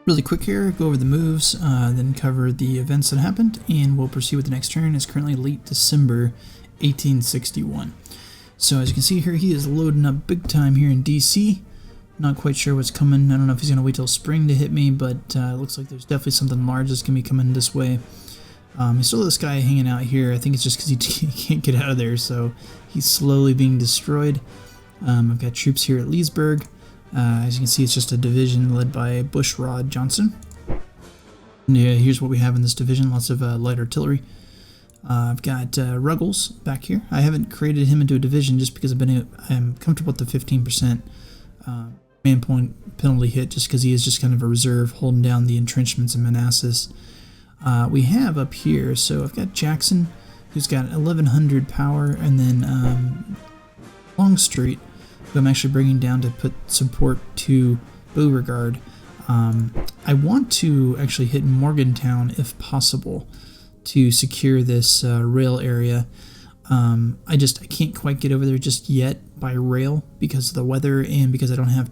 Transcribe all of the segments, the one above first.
Really quick here, go over the moves, then cover the events that happened, and we'll proceed with the next turn. It's currently late December 1861. So as you can see here, he is loading up big time here in DC. Not quite sure what's coming. I don't know if he's going to wait till spring to hit me, but it looks like there's definitely something large that's going to be coming this way. He's still this guy hanging out here. I think it's just because he can't get out of there, so he's slowly being destroyed. I've got troops here at Leesburg. As you can see, it's just a division led by Bushrod Johnson. And here's what we have in this division, lots of light artillery. I've got Ruggles back here. I haven't created him into a division just because I'm comfortable with the 15% man point penalty hit, just because he is just kind of a reserve holding down the entrenchments in Manassas. We have up here, so I've got Jackson, who's got 1100 power, and then Longstreet, who I'm actually bringing down to put support to Beauregard. I want to actually hit Morgantown if possible to secure this rail area. I can't quite get over there just yet by rail because of the weather and because I don't have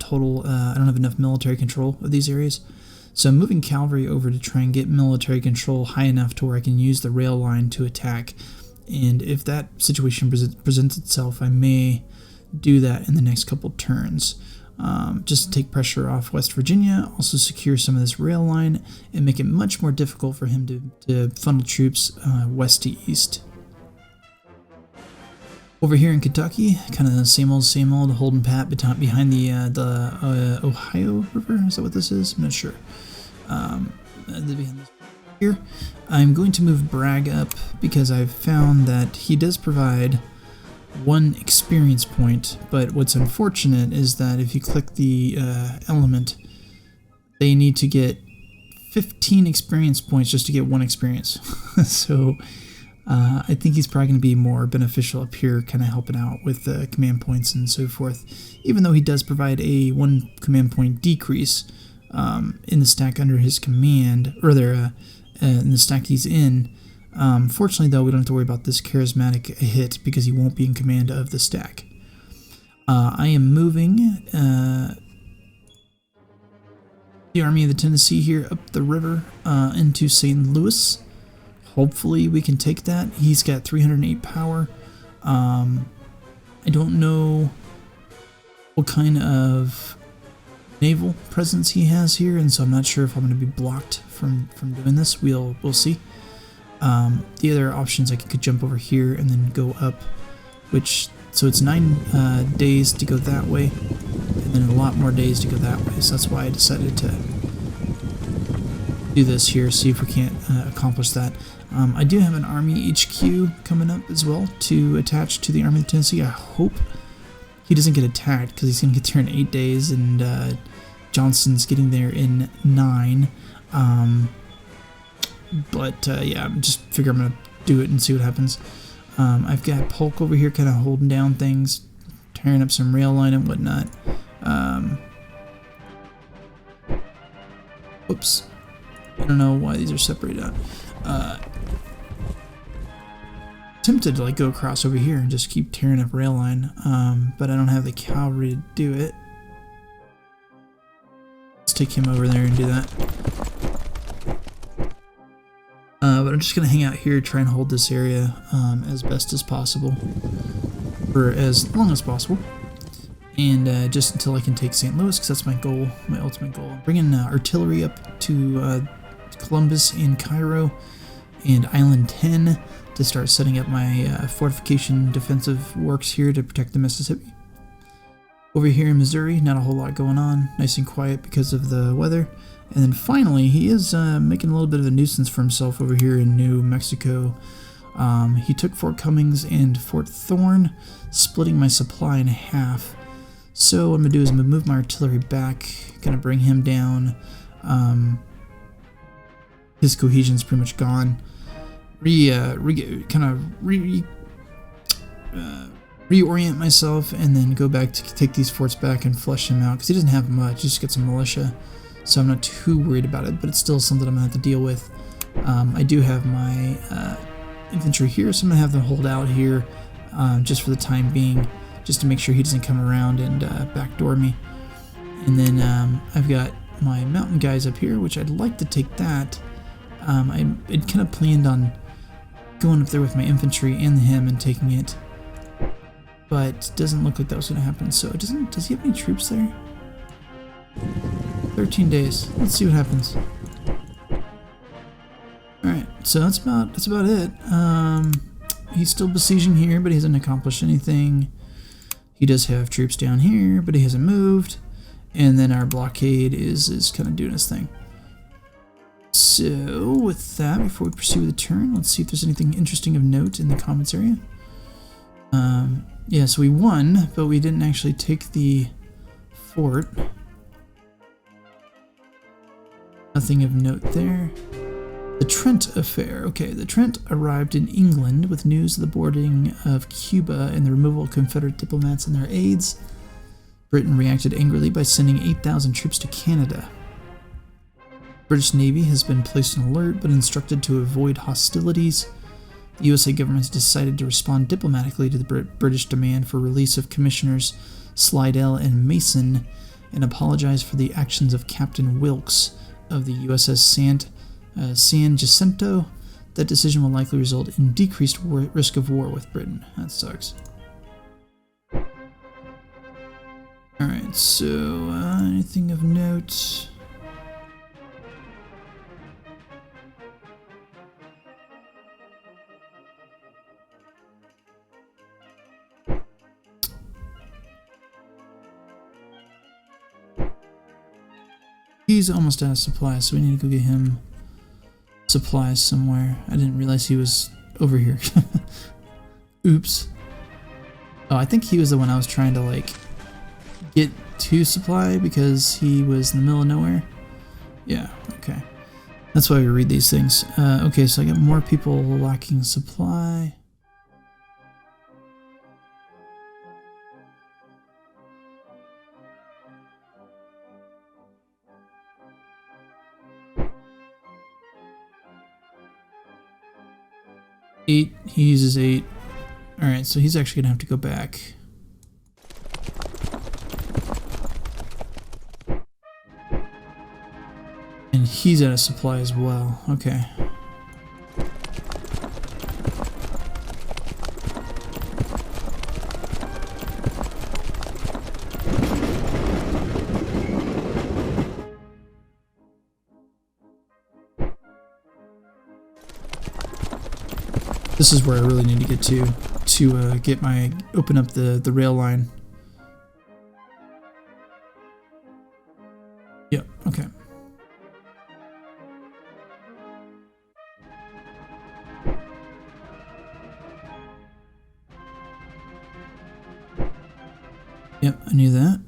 enough military control of these areas. So I'm moving cavalry over to try and get military control high enough to where I can use the rail line to attack. And if that situation presents itself, I may do that in the next couple turns, just to take pressure off West Virginia, also secure some of this rail line, and make it much more difficult for him to funnel troops west to east. Over here in Kentucky, kind of the same old, holding pat behind the Ohio River. Is that what this is? I'm not sure. Here, I'm going to move Bragg up because I've found that he does provide 1 experience point, but what's unfortunate is that if you click the element, they need to get 15 experience points just to get 1 experience. So I think he's probably going to be more beneficial up here, kind of helping out with the command points and so forth, even though he does provide a 1 command point decrease in the stack under his command, or rather in the stack he's in. Fortunately, though, we don't have to worry about this charismatic hit because he won't be in command of the stack. I am moving the Army of the Tennessee here up the river into St. Louis. Hopefully we can take that. He's got 308 power. I don't know what kind of naval presence he has here, and so I'm not sure if I'm going to be blocked from doing this. We'll see. The other options, I could jump over here and then go up, so it's 9 days to go that way, and then a lot more days to go that way. So that's why I decided to do this here, see if we can't accomplish that. I do have an Army HQ coming up as well to attach to the Army of Tennessee. I hope he doesn't get attacked because he's going to get there in 8 days, and Johnston's getting there in 9. Yeah, I'm just figure I'm going to do it and see what happens. I've got Polk over here kind of holding down things, tearing up some rail line and whatnot. Oops. I don't know why these are separated out. Tempted to go across over here and just keep tearing up rail line, but I don't have the cavalry to do it. Let's take him over there and do that. But I'm just going to hang out here, try and hold this area as best as possible, for as long as possible, and just until I can take St. Louis, because that's my goal, my ultimate goal. I'm bringing artillery up to Columbus and Cairo and Island 10 to start setting up my fortification defensive works here to protect the Mississippi. Over here in Missouri, not a whole lot going on, nice and quiet because of the weather. And then finally, he is making a little bit of a nuisance for himself over here in New Mexico. He took Fort Cummings and Fort Thorne, splitting my supply in half. So what I'm going to do is I'm going to move my artillery back, going to bring him down. His cohesion's pretty much gone. Reorient myself and then go back to take these forts back and flush him out, because he doesn't have much. He just gets some militia, so I'm not too worried about it, but it's still something I'm going to have to deal with. I do have my infantry here, so I'm going to have them hold out here just for the time being, just to make sure he doesn't come around and backdoor me. And then I've got my mountain guys up here, which I'd like to take that. I kind of planned on going up there with my infantry and him and taking it, but doesn't look like that was going to happen. So it doesn't. Does he have any troops there? 13 days. Let's see what happens. All right, so that's about it. He's still besieging here, but he hasn't accomplished anything. He does have troops down here, but he hasn't moved. And then our blockade is kind of doing his thing. So with that, before we pursue the turn, let's see if there's anything interesting of note in the comments area. Yeah, so we won, but we didn't actually take the fort. Nothing of note there. The Trent affair. Okay, the Trent arrived in England with news of the boarding of Cuba and the removal of Confederate diplomats and their aides. Britain reacted angrily by sending 8,000 troops to Canada. British Navy has been placed on alert but instructed to avoid hostilities. The USA government has decided to respond diplomatically to the British demand for release of Commissioners Slidell and Mason and apologize for the actions of Captain Wilkes of the USS San Jacinto. That decision will likely result in decreased risk of war with Britain. That sucks. Alright, so anything of note? He's almost out of supplies, so we need to go get him supplies somewhere. I didn't realize he was over here. Oops. Oh, I think he was the one I was trying to, like, get to supply because he was in the middle of nowhere. Yeah, okay. That's why we read these things. Okay, so I got more people lacking supply. Eight. He uses 8. Alright, so he's actually gonna have to go back. And he's out of supply as well. Okay. This is where I really need to get to get my open up the rail line. Yep, okay. Yep, I knew that.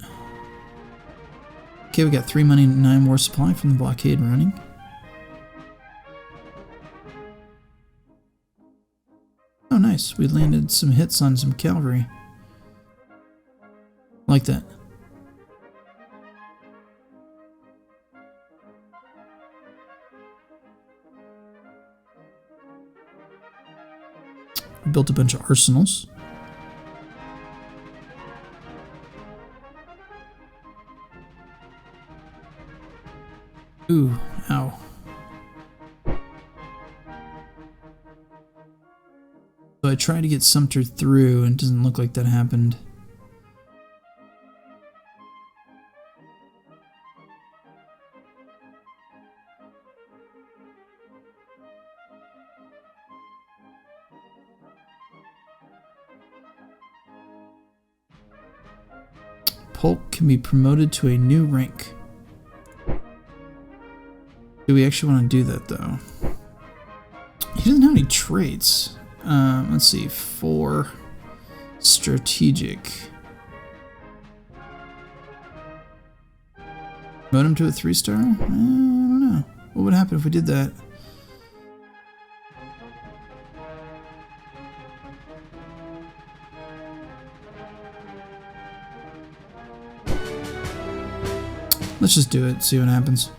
Okay, we got 3 money and 9 war supply from the blockade running. Oh, nice. We landed some hits on some cavalry. Like that. We built a bunch of arsenals. Ooh, ow. So I tried to get Sumter through, and it doesn't look like that happened. Polk can be promoted to a new rank. Do we actually want to do that, though? He doesn't have any traits. Let's see, 4 strategic. Promote him to a 3-star? I don't know. What would happen if we did that? Let's just do it, see what happens.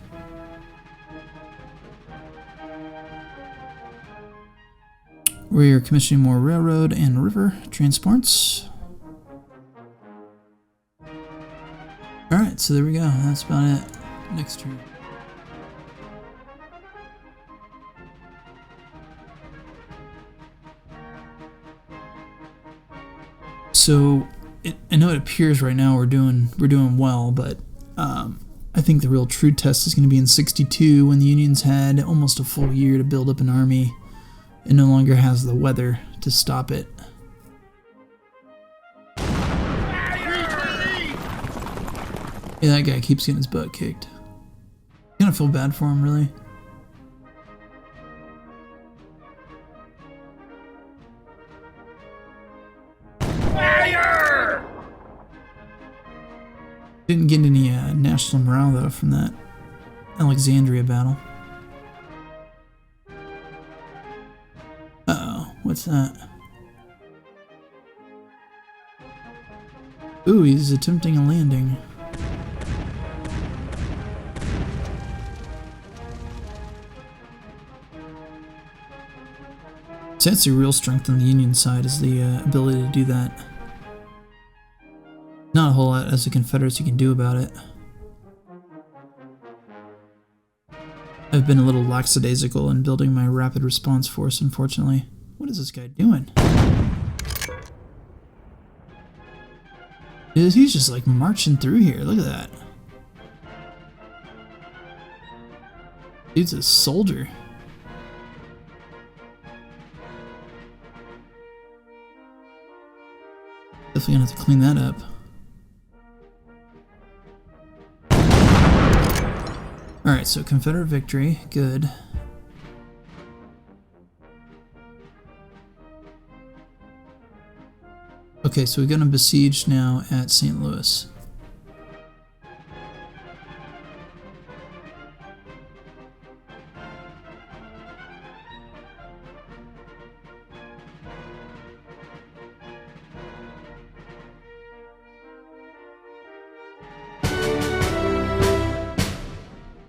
We're commissioning more railroad and river transports. Alright, so there we go. That's about it. next turn. So I know it appears right now we're doing well, but I think the real true test is going to be in 62 when the Union's had almost a full year to build up an army and no longer has the weather to stop it. Yeah, that guy keeps getting his butt kicked. I kind of feel bad for him, really. Fire! Didn't get any national morale, though, from that Alexandria battle. Uh-oh, what's that? Ooh, he's attempting a landing. So that's the real strength on the Union side, is the ability to do that. Not a whole lot as the Confederacy can do about it. I've been a little lackadaisical in building my rapid response force, unfortunately. What is this guy doing? Dude, he's just like marching through here. Look at that. Dude's a soldier. Definitely gonna have to clean that up. Alright, so Confederate victory, good. Okay, so we're gonna besiege now at St. Louis.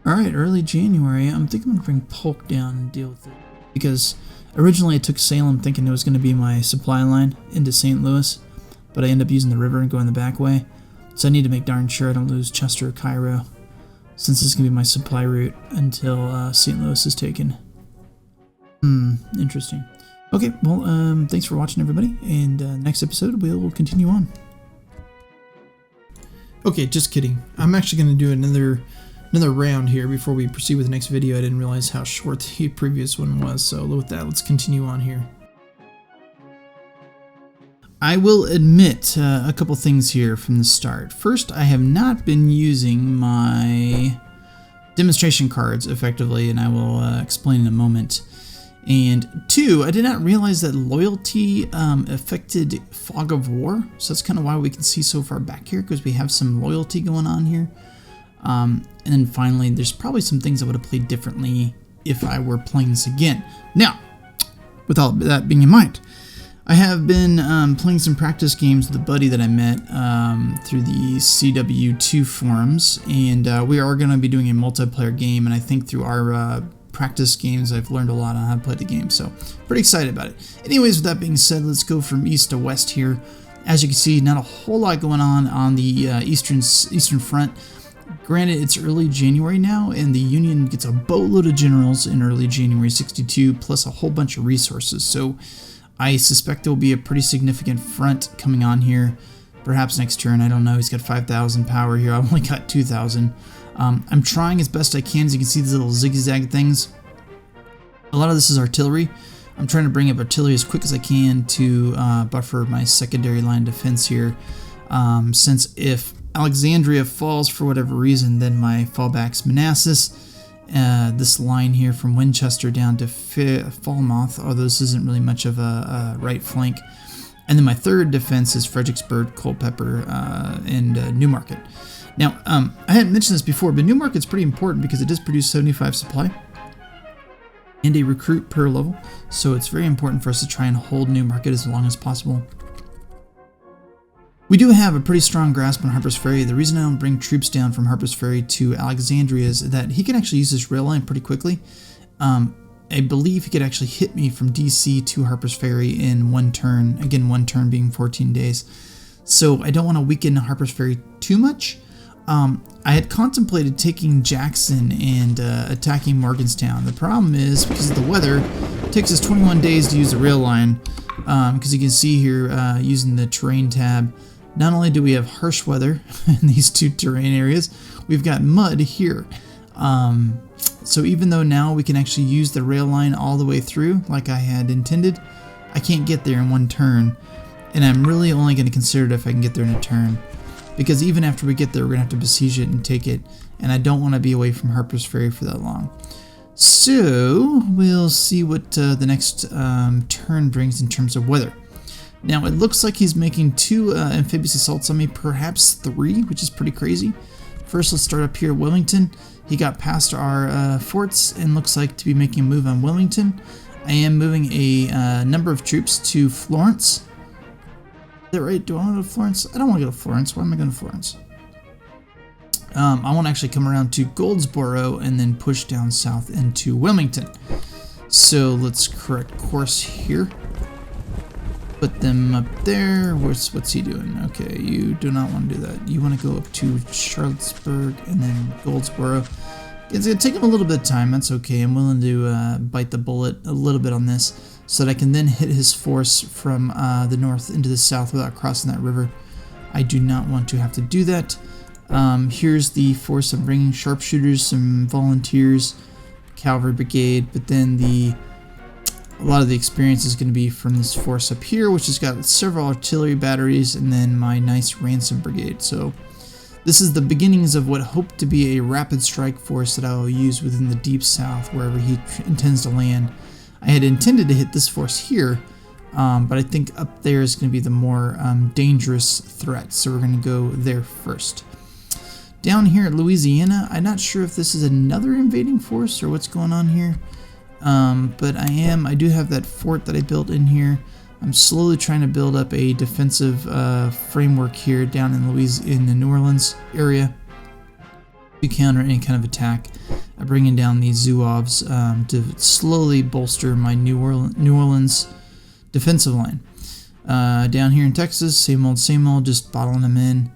Alright, early January, I'm thinking I'm going to bring Polk down and deal with it. Because originally I took Salem thinking it was going to be my supply line into St. Louis, but I end up using the river and going the back way. So I need to make darn sure I don't lose Chester or Cairo, since this is going to be my supply route until St. Louis is taken. Interesting. Okay, well, thanks for watching, everybody, and next episode we'll continue on. Okay, just kidding. I'm actually going to do another round here before we proceed with the next video. I didn't realize how short the previous one was, so with that, let's continue on here. I will admit a couple things here from the start. First, I have not been using my demonstration cards effectively, and I will explain in a moment. And two, I did not realize that loyalty affected Fog of War, so that's kind of why we can see so far back here, because we have some loyalty going on here. And then finally, there's probably some things I would have played differently if I were playing this again. Now, with all that being in mind, I have been playing some practice games with a buddy that I met through the CW2 forums, and we are going to be doing a multiplayer game, and I think through our practice games I've learned a lot on how to play the game, so pretty excited about it. Anyways, with that being said, let's go from east to west here. As you can see, not a whole lot going on the eastern front. Granted, it's early January now, and the Union gets a boatload of generals in early January 62, plus a whole bunch of resources, so I suspect there will be a pretty significant front coming on here, perhaps next turn. I don't know. He's got 5,000 power here. I've only got 2,000. I'm trying as best I can. As you can see, these little zigzag things. A lot of this is artillery. I'm trying to bring up artillery as quick as I can to buffer my secondary line of defense here, since if Alexandria falls for whatever reason, then my fallback's Manassas. This line here from Winchester down to Falmouth, although this isn't really much of a right flank. And then my third defense is Fredericksburg, Culpeper, and Newmarket. Now, I hadn't mentioned this before, but Newmarket's pretty important because it does produce 75 supply and a recruit per level, so it's very important for us to try and hold Newmarket as long as possible. We do have a pretty strong grasp on Harper's Ferry. The reason I don't bring troops down from Harper's Ferry to Alexandria is that he can actually use this rail line pretty quickly. I believe he could actually hit me from DC to Harper's Ferry in one turn, again, one turn being 14 days. So I don't want to weaken Harper's Ferry too much. I had contemplated taking Jackson and attacking Morganstown. The problem is, because of the weather, it takes us 21 days to use the rail line. Because you can see here, using the terrain tab, not only do we have harsh weather in these two terrain areas, we've got mud here. So even though now we can actually use the rail line all the way through, like I had intended, I can't get there in one turn. And I'm really only going to consider it if I can get there in a turn. Because even after we get there, we're going to have to besiege it and take it. And I don't want to be away from Harper's Ferry for that long. So we'll see what the next turn brings in terms of weather. Now it looks like he's making 2 amphibious assaults on me, perhaps 3, which is pretty crazy. First, let's start up here at Wilmington. He got past our forts and looks like to be making a move on Wilmington. I am moving a number of troops to Florence. Is that right? Do I want to go to Florence? I don't want to go to Florence. Why am I going to Florence? I want to actually come around to Goldsboro and then push down south into Wilmington. So let's correct course here. Put them up there. What's he doing? Okay, you do not want to do that. You want to go up to Charlottesburg and then Goldsboro. It's going to take him a little bit of time. That's okay. I'm willing to bite the bullet a little bit on this so that I can then hit his force from the north into the south without crossing that river. I do not want to have to do that. Here's the force I'm bringing: sharpshooters, some volunteers, cavalry brigade, but then a lot of the experience is going to be from this force up here, which has got several artillery batteries, and then my nice ransom brigade. So this is the beginnings of what hoped to be a rapid strike force that I will use within the deep south, wherever he intends to land. I had intended to hit this force here, but I think up there is going to be the more dangerous threat, so we're going to go there first. Down here at Louisiana, I'm not sure if this is another invading force or what's going on here, but I do have that fort that I built in here. I'm slowly trying to build up a defensive framework here down in the New Orleans area to counter any kind of attack. I'm bringing down these Zouaves to slowly bolster my New Orleans defensive line. Down here in Texas, same old, just bottling him in.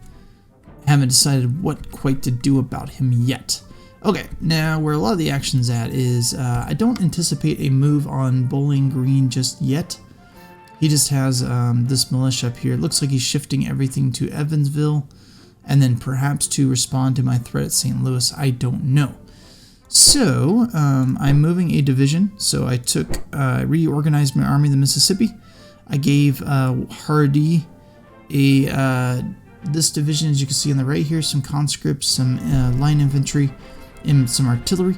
Haven't decided what quite to do about him yet. Okay, now where a lot of the action's at is I don't anticipate a move on Bowling Green just yet. He just has this militia up here. It looks like he's shifting everything to Evansville and then perhaps to respond to my threat at St. Louis. I don't know. So I'm moving a division. So I reorganized my army in the Mississippi. I gave Hardee this division, as you can see on the right here, some conscripts, some line infantry, and some artillery.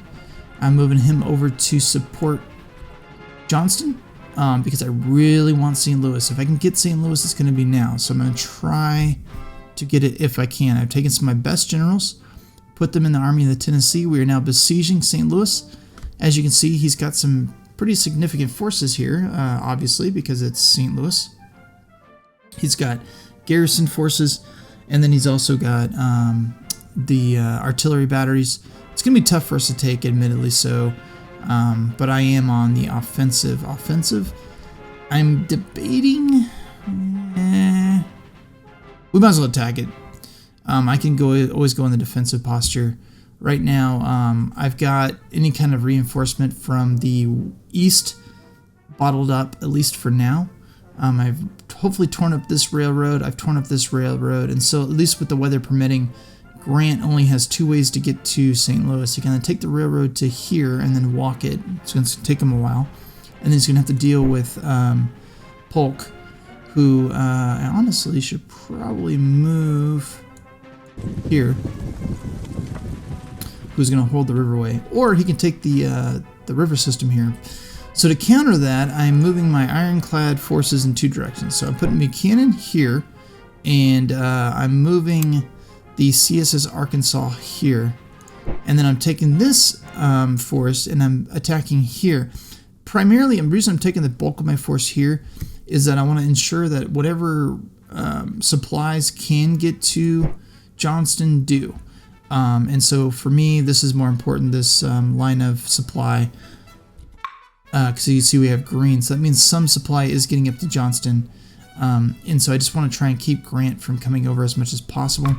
I'm moving him over to support Johnston because I really want St. Louis. If I can get St. Louis, it's going to be now. So I'm going to try to get it if I can. I've taken some of my best generals, put them in the Army of the Tennessee. We are now besieging St. Louis. As you can see, he's got some pretty significant forces here, obviously, because it's St. Louis. He's got garrison forces, and then he's also got the artillery batteries. It's going to be tough for us to take, admittedly so, but I am on the offensive. I'm debating... we might as well attack it. I can always go in the defensive posture. Right now, I've got any kind of reinforcement from the east bottled up, at least for now. I've hopefully torn up this railroad. I've torn up this railroad, and so at least with the weather permitting, Grant only has 2 ways to get to St. Louis. He can take the railroad to here and then walk it. It's going to take him a while, and then he's going to have to deal with Polk, who I honestly should probably move here. Who's going to hold the riverway, or he can take the river system here. So to counter that, I'm moving my ironclad forces in 2 directions. So I'm putting Buchanan here, and I'm moving the CSS Arkansas here. And then I'm taking this force and I'm attacking here. Primarily, the reason I'm taking the bulk of my force here is that I want to ensure that whatever supplies can get to Johnston do. And so for me, this is more important, this line of supply. Because you see we have green, so that means some supply is getting up to Johnston. And so I just want to try and keep Grant from coming over as much as possible.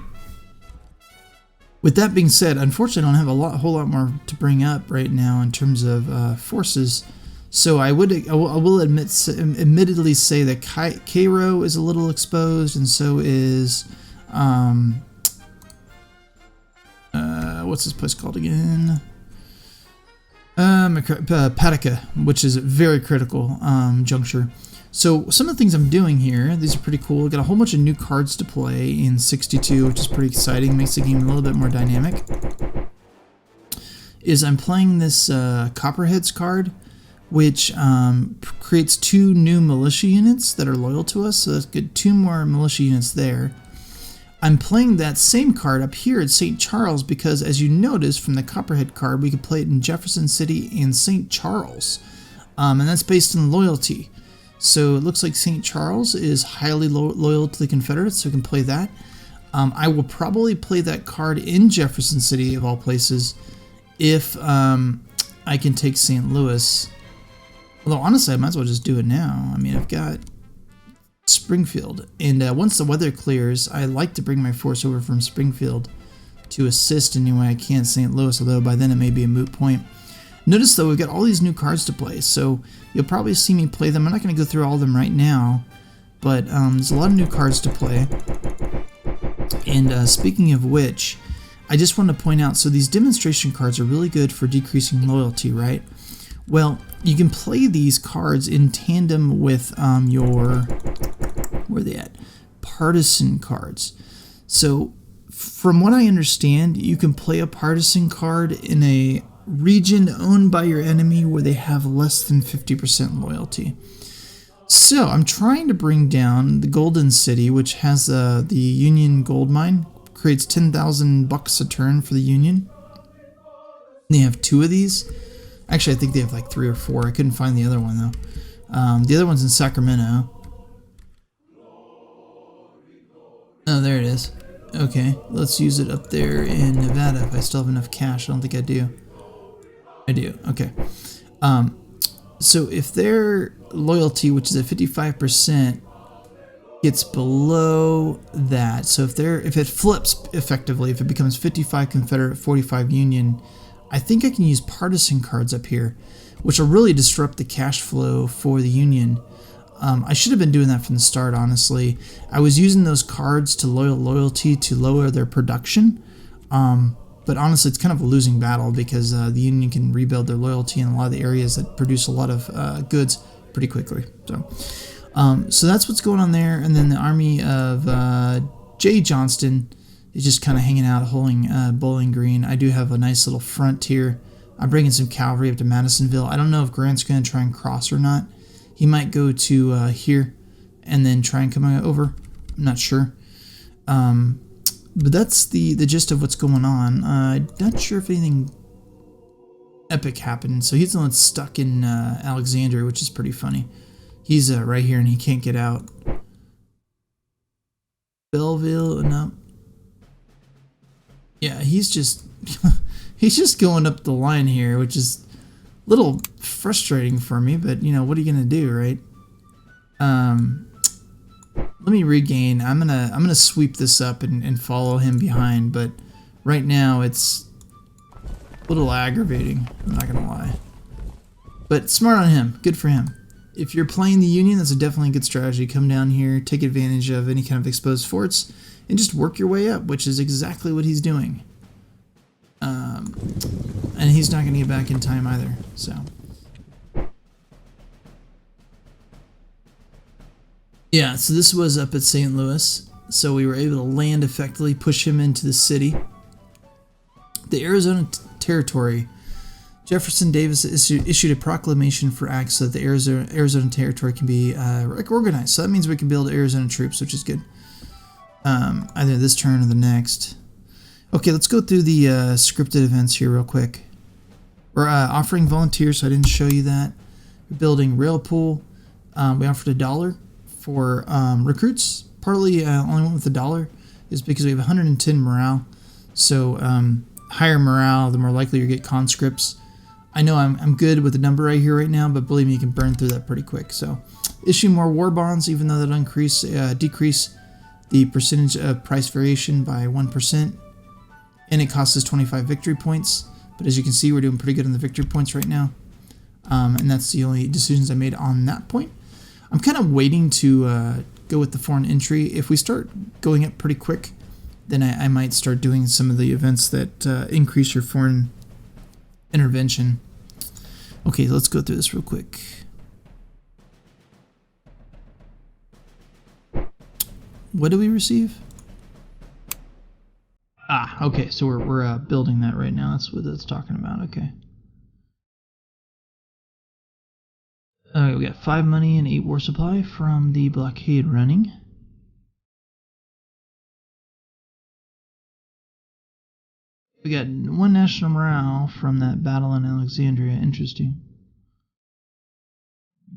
With that being said, unfortunately, I don't have a whole lot more to bring up right now in terms of forces. So I will admittedly say that Cairo is a little exposed, and so is what's this place called again? Patica, which is a very critical juncture. So some of the things I'm doing here, these are pretty cool. Got a whole bunch of new cards to play in 62, which is pretty exciting. Makes the game a little bit more dynamic. Is I'm playing this Copperheads card, which creates 2 new militia units that are loyal to us. So let's get 2 more militia units there. I'm playing that same card up here at St. Charles because, as you notice from the Copperhead card, we could play it in Jefferson City and St. Charles. And that's based on loyalty. So it looks like St. Charles is highly loyal to the Confederates, so we can play that. I will probably play that card in Jefferson City, of all places, if I can take St. Louis. Although, honestly, I might as well just do it now. I mean, I've got Springfield. And once the weather clears, I like to bring my force over from Springfield to assist any way I can St. Louis, although by then it may be a moot point. Notice, though, we've got all these new cards to play, so you'll probably see me play them. I'm not going to go through all of them right now, but there's a lot of new cards to play. And speaking of which, I just want to point out, so these demonstration cards are really good for decreasing loyalty, right? Well, you can play these cards in tandem with your, where are they at? Partisan cards. So, from what I understand, you can play a partisan card in a region owned by your enemy where they have less than 50% loyalty. So I'm trying to bring down the Golden City, which has the Union gold mine, creates 10,000 bucks a turn for the Union. They have 2 of these. Actually, I think they have like 3 or 4. I couldn't find the other one though. The other one's in Sacramento. Oh, there it is. Okay, let's use it up there in Nevada if I still have enough cash. I don't think I do. I do. Okay. So if their loyalty, which is at 55%, gets below that, so if it flips effectively, if it becomes 55 Confederate, 45 Union, I think I can use partisan cards up here, which will really disrupt the cash flow for the Union. I should have been doing that from the start, honestly. I was using those cards to loyalty to lower their production. But honestly, it's kind of a losing battle because the Union can rebuild their loyalty in a lot of the areas that produce a lot of goods pretty quickly. So that's what's going on there. And then the army of Jay Johnston is just kind of hanging out, holding Bowling Green. I do have a nice little front here. I'm bringing some cavalry up to Madisonville. I don't know if Grant's going to try and cross or not. He might go to here and then try and come over. I'm not sure. But that's the gist of what's going on. I'm not sure if anything epic happened. So he's the one that's stuck in Alexandria, which is pretty funny. He's right here and he can't get out. Belleville, no. Yeah, he's just he's just going up the line here, which is a little frustrating for me. But you know, what are you gonna do, right? Let me regain. I'm gonna sweep this up and follow him behind, but right now it's a little aggravating, I'm not gonna lie. But smart on him, good for him. If you're playing the Union, that's definitely a good strategy. Come down here, take advantage of any kind of exposed forts, and just work your way up, which is exactly what he's doing. And he's not gonna get back in time either, so. Yeah, so this was up at St. Louis, so we were able to land effectively, push him into the city. The Arizona Territory, Jefferson Davis issued a proclamation for acts so that the Arizona Territory can be organized. So that means we can build Arizona troops, which is good. Either this turn or the next. Okay, let's go through the scripted events here real quick. We're offering volunteers, so I didn't show you that. We're building rail pool. We offered $1 for recruits. Partly only went with $1 is because we have 110 morale. So higher morale, the more likely you get conscripts. I know I'm good with the number right here right now, but believe me, you can burn through that pretty quick. So issue more war bonds, even though that'll decrease the percentage of price variation by 1%. and it costs us 25 victory points. But as you can see, we're doing pretty good on the victory points right now. And that's the only decisions I made on that point. I'm kind of waiting to go with the foreign entry. If we start going up pretty quick, then I might start doing some of the events that increase your foreign intervention. Okay, let's go through this real quick. What do we receive? Ah, okay, so we're building that right now. That's what that's talking about. Okay. We got 5 money and 8 war supply from the blockade running. We got 1 national morale from that battle in Alexandria. Interesting.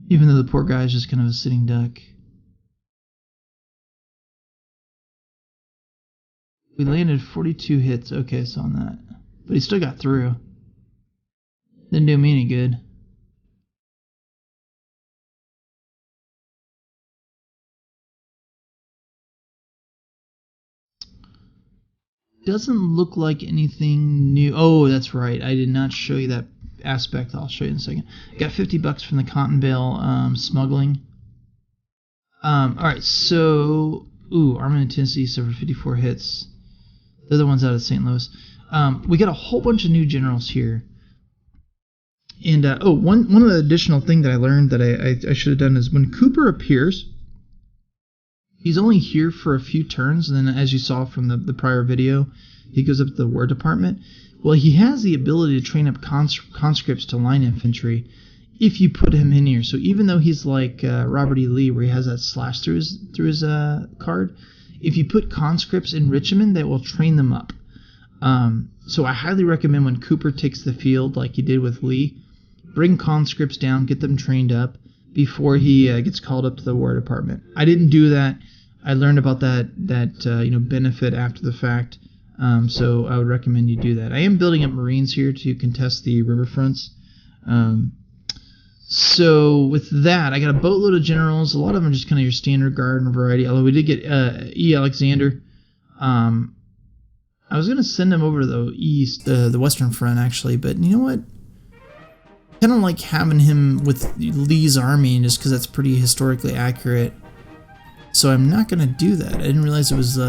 Even though the poor guy is just kind of a sitting duck. We landed 42 hits. Okay, so on that. But he still got through. Didn't do me any good. Doesn't look like anything new. Oh, that's right. I did not show you that aspect. I'll show you in a second. Got 50 bucks from the cotton bale smuggling. Alright, so... Ooh, Armament of Tennessee suffered 54 hits. They're the ones out of St. Louis. We got a whole bunch of new generals here. And, one of the additional thing that I learned that I should have done is when Cooper appears... He's only here for a few turns, and then as you saw from the prior video, he goes up to the War Department. Well, he has the ability to train up conscripts to line infantry if you put him in here. So even though he's like Robert E. Lee, where he has that slash through his card, if you put conscripts in Richmond, they will train them up. So I highly recommend when Cooper takes the field, like he did with Lee, bring conscripts down, get them trained up before he gets called up to the War Department. I didn't do that. I learned about that benefit after the fact, so I would recommend you do that. I am building up Marines here to contest the riverfronts. So with that, I got a boatload of generals. A lot of them are just kind of your standard guard and variety, although we did get E. Alexander. I was going to send him over to the east, the Western Front, actually, but you know what? I kind of like having him with Lee's army just because that's pretty historically accurate. So I'm not going to do that. I didn't realize it was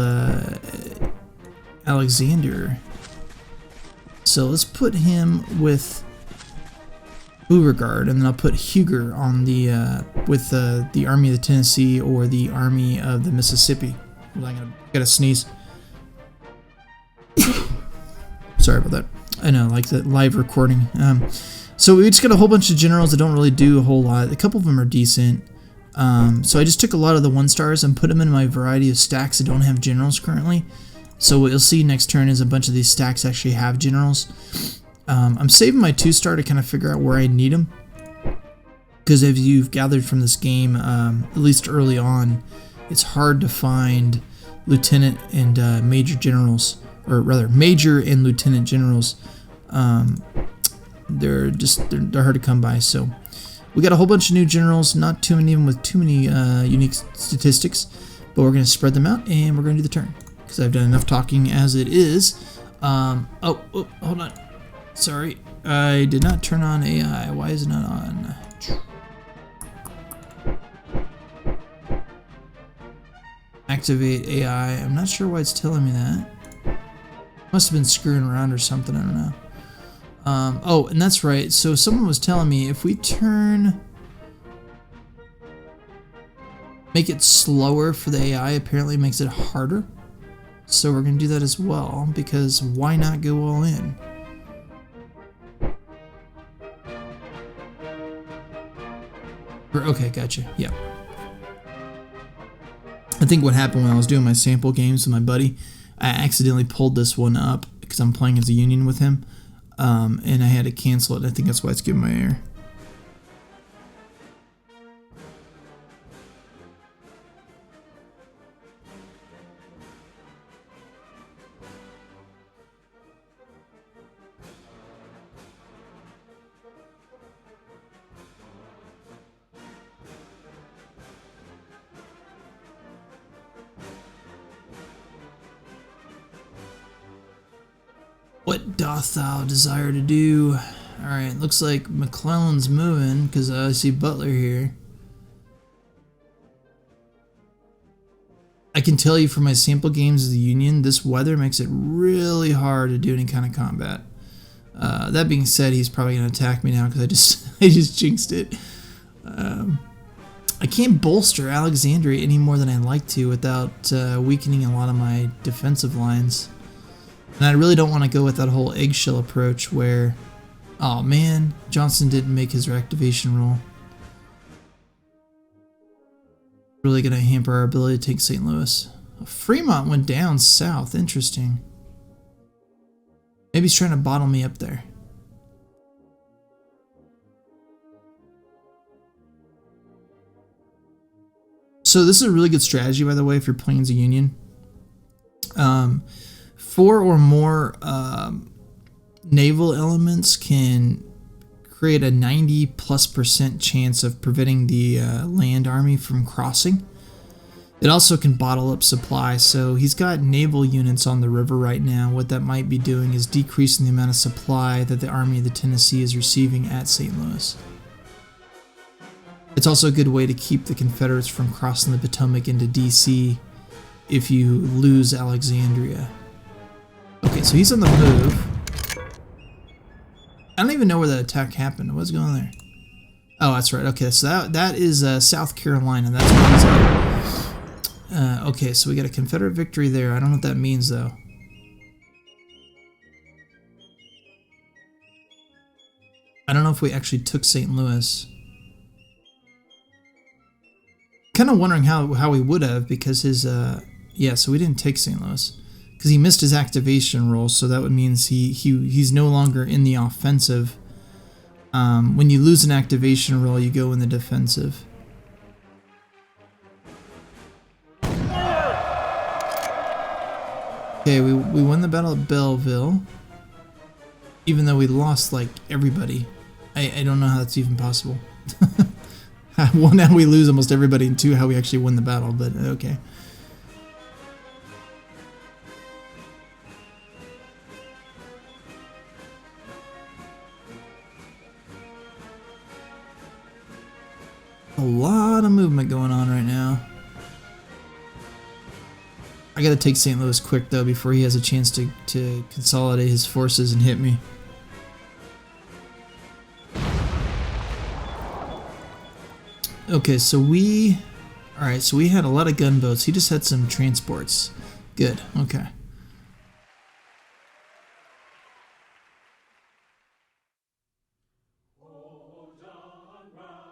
Alexander. So let's put him with Beauregard, and then I'll put Huger on the with the Army of the Tennessee or the Army of the Mississippi. I gotta sneeze. Sorry about that. I know, like the live recording. So we just got a whole bunch of generals that don't really do a whole lot. A couple of them are decent. So I just took a lot of the 1-stars and put them in my variety of stacks that don't have generals currently. So what you'll see next turn is a bunch of these stacks actually have generals. I'm saving my 2-star to kind of figure out where I need them. Because if you've gathered from this game, at least early on, it's hard to find lieutenant and major generals. Or rather, major and lieutenant generals. They're hard to come by, so... We got a whole bunch of new generals, not too many of them with too many unique statistics, but we're going to spread them out and we're going to do the turn because I've done enough talking as it is. Oh, hold on. Sorry, I did not turn on AI. Why is it not on? Activate AI. I'm not sure why it's telling me that. Must have been screwing around or something. I don't know. Oh, and that's right. So someone was telling me if we make it slower for the AI, apparently it makes it harder. So we're going to do that as well, because why not go all in? Okay, gotcha. Yeah. I think what happened when I was doing my sample games with my buddy, I accidentally pulled this one up because I'm playing as a union with him. And I had to cancel it. I think that's why it's giving my error. What doth thou desire to do? Alright, looks like McClellan's moving, because I see Butler here. I can tell you from my sample games of the Union, this weather makes it really hard to do any kind of combat. That being said, he's probably going to attack me now because I just jinxed it. I can't bolster Alexandria any more than I'd like to without weakening a lot of my defensive lines. And I really don't want to go with that whole eggshell approach where, oh man, Johnston didn't make his reactivation roll. Really going to hamper our ability to take St. Louis. Fremont went down south. Interesting. Maybe he's trying to bottle me up there. So this is a really good strategy, by the way, if you're playing as a Union. 4 or more naval elements can create a 90+% chance of preventing the land army from crossing. It also can bottle up supply, so he's got naval units on the river right now. What that might be doing is decreasing the amount of supply that the Army of the Tennessee is receiving at St. Louis. It's also a good way to keep the Confederates from crossing the Potomac into D.C. if you lose Alexandria. Okay, so he's on the move. I don't even know where that attack happened. What's going on there? Oh, that's right. Okay, so that is South Carolina. That's where he's at. Okay, so we got a Confederate victory there. I don't know what that means, though. I don't know if we actually took St. Louis. Kind of wondering how we would have, because his... yeah, so we didn't take St. Louis. Because he missed his activation roll, so that would means he's no longer in the offensive. When you lose an activation roll, you go in the defensive. Okay, we won the Battle of Belleville, even though we lost like everybody. I don't know how that's even possible. 1, how we lose almost everybody, and 2, how we actually win the battle, but okay. A lot of movement going on right now. I gotta take St. Louis quick though before he has a chance to consolidate his forces and hit me. Okay, so we had a lot of gunboats. He just had some transports. Good, okay.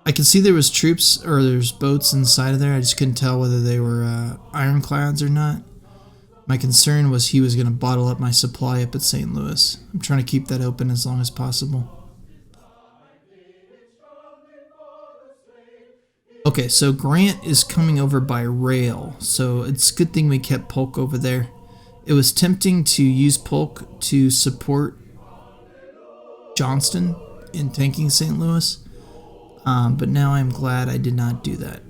I can see there was troops, or there's boats inside of there. I just couldn't tell whether they were ironclads or not. My concern was he was going to bottle up my supply up at St. Louis. I'm trying to keep that open as long as possible. Okay, so Grant is coming over by rail, so it's a good thing we kept Polk over there. It was tempting to use Polk to support Johnston in tanking St. Louis. But now I'm glad I did not do that.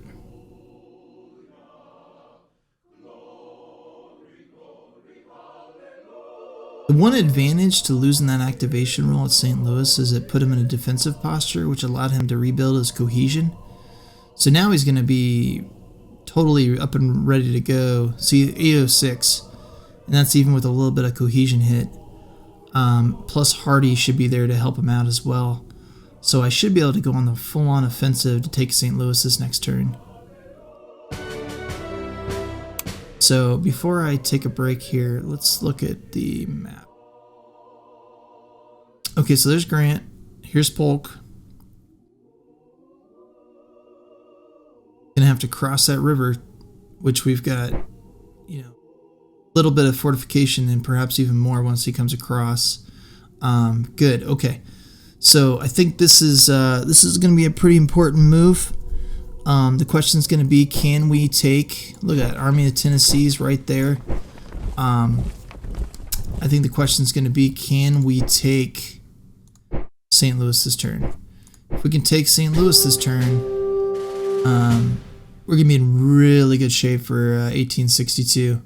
The one advantage to losing that activation roll at St. Louis is it put him in a defensive posture, which allowed him to rebuild his cohesion. So now he's going to be totally up and ready to go. See, 806, and that's even with a little bit of cohesion hit. Plus Hardy should be there to help him out as well. So I should be able to go on the full-on offensive to take St. Louis this next turn. So before I take a break here, let's look at the map. Okay, so there's Grant. Here's Polk. Gonna have to cross that river, which we've got, you know, a little bit of fortification and perhaps even more once he comes across. Good. Okay. So I think this is going to be a pretty important move. The question is going to be, can we take? Look at that, Army of Tennessee's right there. I think the question is going to be, can we take St. Louis this turn? If we can take St. Louis this turn, we're going to be in really good shape for 1862.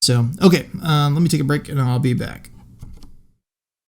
So, okay, let me take a break and I'll be back.